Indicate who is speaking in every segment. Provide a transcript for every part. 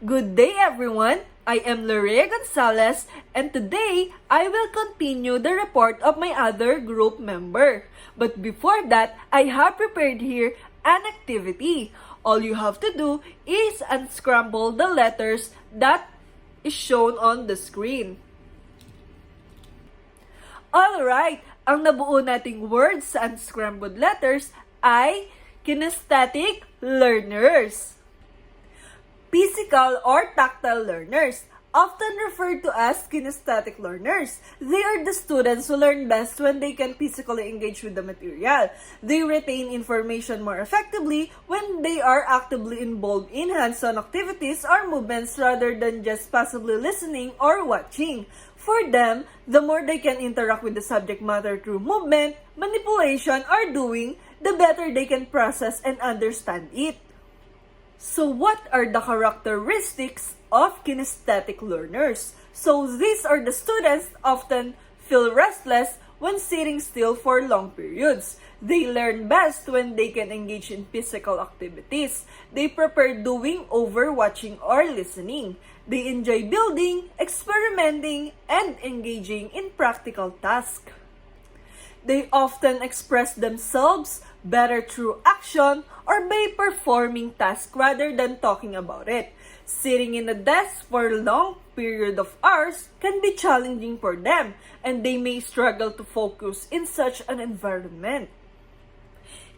Speaker 1: Good day, everyone. I am Lorea Gonzalez, and today I will continue the report of my other group member. But before that, I have prepared here an activity. All you have to do is unscramble the letters that is shown on the screen. Alright, ang nabuo nating words sa unscrambled letters ay kinesthetic learners. Physical or tactile learners, often referred to as kinesthetic learners. They are the students who learn best when they can physically engage with the material. They retain information more effectively when they are actively involved in hands-on activities or movements rather than just passively listening or watching. For them, the more they can interact with the subject matter through movement, manipulation, or doing, the better they can process and understand it. So what are the characteristics of kinesthetic learners? So these are the students often feel restless when sitting still for long periods. They learn best when they can engage in physical activities. They prefer doing over watching or listening. They enjoy building, experimenting, and engaging in practical tasks. They often express themselves better through action or by performing tasks rather than talking about it. Sitting in a desk for a long period of hours can be challenging for them, and they may struggle to focus in such an environment.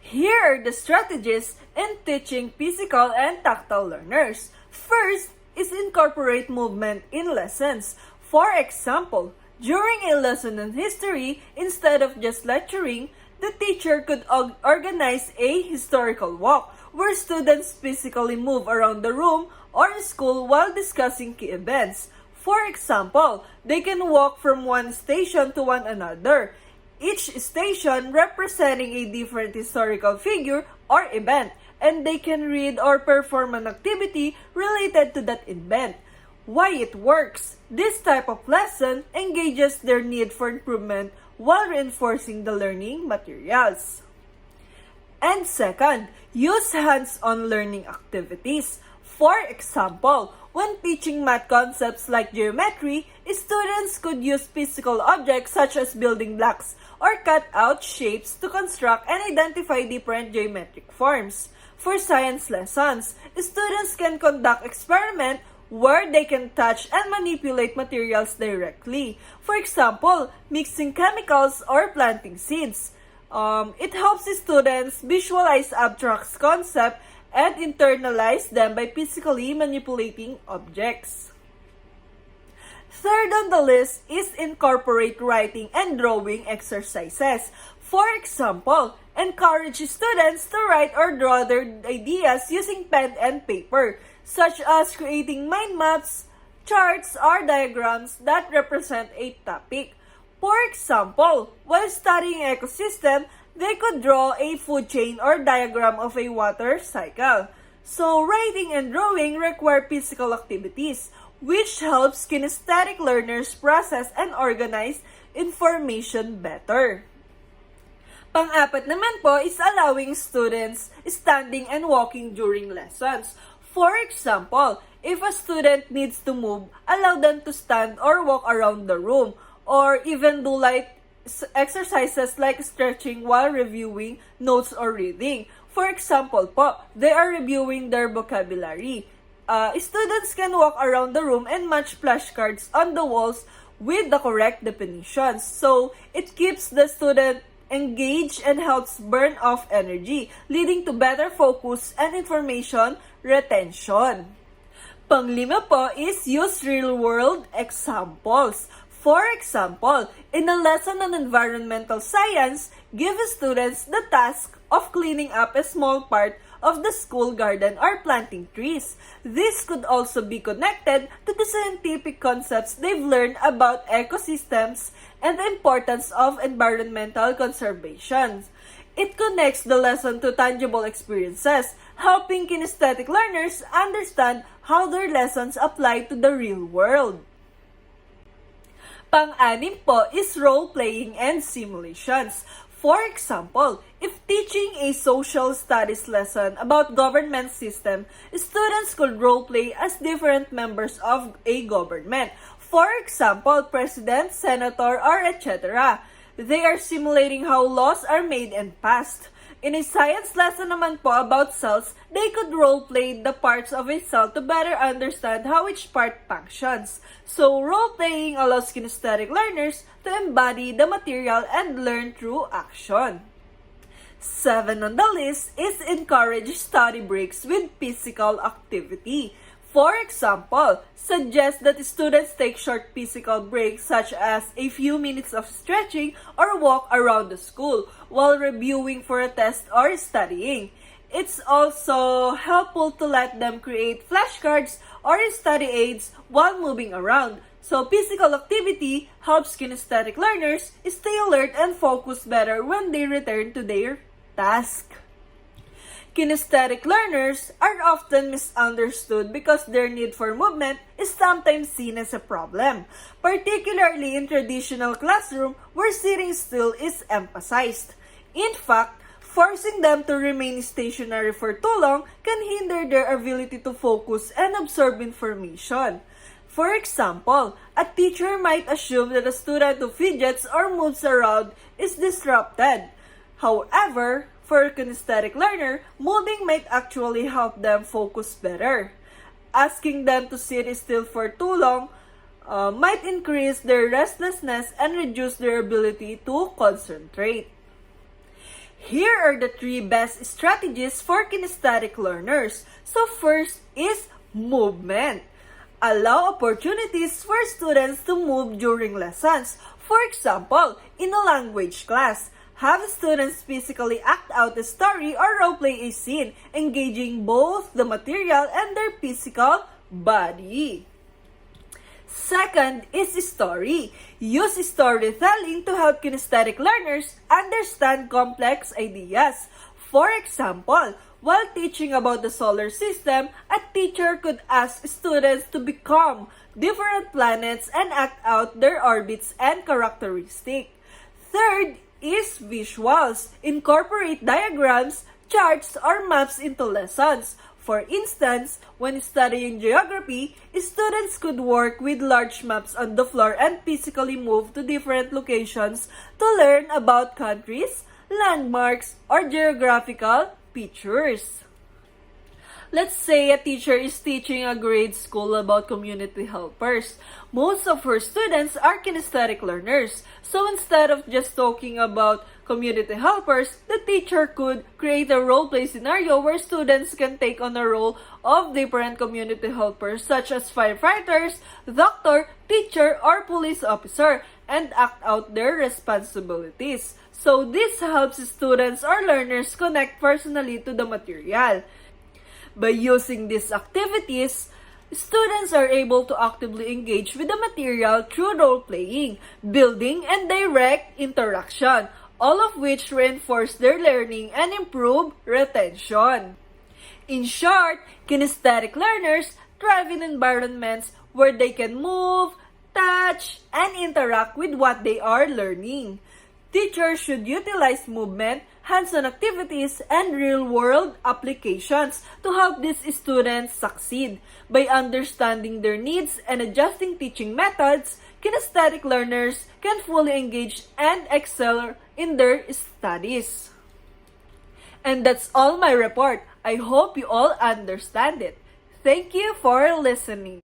Speaker 1: Here are the strategies in teaching physical and tactile learners. First is incorporate movement in lessons. For example, during a lesson in history, instead of just lecturing, the teacher could organize a historical walk where students physically move around the room or school while discussing key events. For example, they can walk from one station to one another, each station representing a different historical figure or event, and they can read or perform an activity related to that event. Why it works? This type of lesson engages their need for improvement while reinforcing the learning materials. And second, use hands-on learning activities. For example, when teaching math concepts like geometry, students could use physical objects such as building blocks or cut out shapes to construct and identify different geometric forms. For science lessons, students can conduct experiments where they can touch and manipulate materials directly. For example, mixing chemicals or planting seeds. It helps the students visualize abstract concepts and internalize them by physically manipulating objects. Third on the list is incorporate writing and drawing exercises. For example, encourage students to write or draw their ideas using pen and paper, such as creating mind maps, charts, or diagrams that represent a topic. For example, while studying ecosystem, they could draw a food chain or diagram of a water cycle. So, writing and drawing require physical activities, which helps kinesthetic learners process and organize information better. Pang-apat naman po is allowing students standing and walking during lessons. For example, if a student needs to move, allow them to stand or walk around the room, or even do light exercises like stretching while reviewing notes or reading. For example po, they are reviewing their vocabulary. Students can walk around the room and match flashcards on the walls with the correct definitions. So, it keeps the student engaged and helps burn off energy, leading to better focus and information retention. Panglima po is use real-world examples. For example, in a lesson on environmental science, give students the task of cleaning up a small part of the school garden or planting trees. This could also be connected to the scientific concepts they've learned about ecosystems and the importance of environmental conservation. It connects the lesson to tangible experiences, helping kinesthetic learners understand how their lessons apply to the real world. Pang-anim po is role-playing and simulations. For example, if teaching a social studies lesson about government system, students could role-play as different members of a government. For example, president, senator, or etc. They are simulating how laws are made and passed. In a science lesson naman po about cells, they could role-play the parts of a cell to better understand how each part functions. So, role-playing allows kinesthetic learners to embody the material and learn through action. 7 on the list is encourage study breaks with physical activity. For example, suggest that students take short physical breaks such as a few minutes of stretching or walk around the school while reviewing for a test or studying. It's also helpful to let them create flashcards or study aids while moving around. So physical activity helps kinesthetic learners stay alert and focus better when they return to their task. Kinesthetic learners are often misunderstood because their need for movement is sometimes seen as a problem, particularly in traditional classroom where sitting still is emphasized. In fact, forcing them to remain stationary for too long can hinder their ability to focus and absorb information. For example, a teacher might assume that a student who fidgets or moves around is disrupted. However, for a kinesthetic learner, moving might actually help them focus better. Asking them to sit still for too long might increase their restlessness and reduce their ability to concentrate. Here are the 3 best strategies for kinesthetic learners. So first is movement. Allow opportunities for students to move during lessons. For example, in a language class, have students physically act out a story or role-play a scene, engaging both the material and their physical body. Second is story. Use storytelling to help kinesthetic learners understand complex ideas. For example, while teaching about the solar system, a teacher could ask students to become different planets and act out their orbits and characteristics. Third is visuals. Incorporate diagrams, charts, or maps into lessons. For instance, when studying geography, students could work with large maps on the floor and physically move to different locations to learn about countries, landmarks, or geographical features. Let's say a teacher is teaching a grade school about community helpers. Most of her students are kinesthetic learners. So instead of just talking about community helpers, the teacher could create a role-play scenario where students can take on a role of different community helpers such as firefighters, doctor, teacher, or police officer and act out their responsibilities. So this helps students or learners connect personally to the material. By using these activities, students are able to actively engage with the material through role-playing, building, and direct interaction, all of which reinforce their learning and improve retention. In short, kinesthetic learners thrive in environments where they can move, touch, and interact with what they are learning. Teachers should utilize movement, hands-on activities, and real-world applications to help these students succeed. By understanding their needs and adjusting teaching methods, kinesthetic learners can fully engage and excel in their studies. And that's all my report. I hope you all understand it. Thank you for listening.